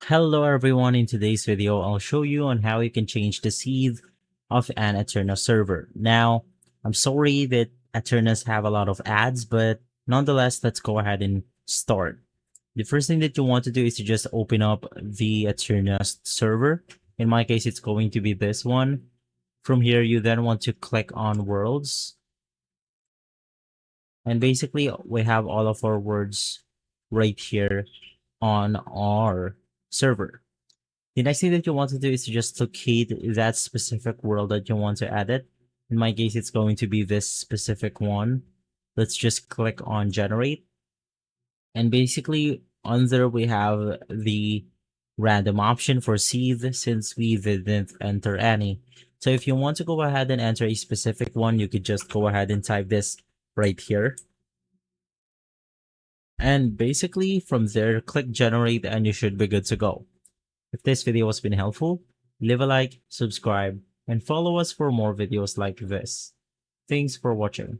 Hello everyone, in today's video I'll show you on how you can change the seed of an Aternos server. Now, I'm sorry that Aternos have a lot of ads, but nonetheless, let's go ahead and start. The first thing that you want to do is to just open up the Aternos server. In my case, it's going to be this one. From here, you then want to click on worlds. And basically, we have all of our words right here on our server. The next thing that you want to do is to just locate that specific world that you want to add it. In my case, it's going to be this specific one. Let's just click on generate. And basically under we have the random option for seed since we didn't enter any. So if you want to go ahead and enter a specific one, you could just go ahead and type this right here. And basically from there, click generate and you should be good to go. If this video has been helpful, leave a like, subscribe, and follow us for more videos like this. Thanks for watching.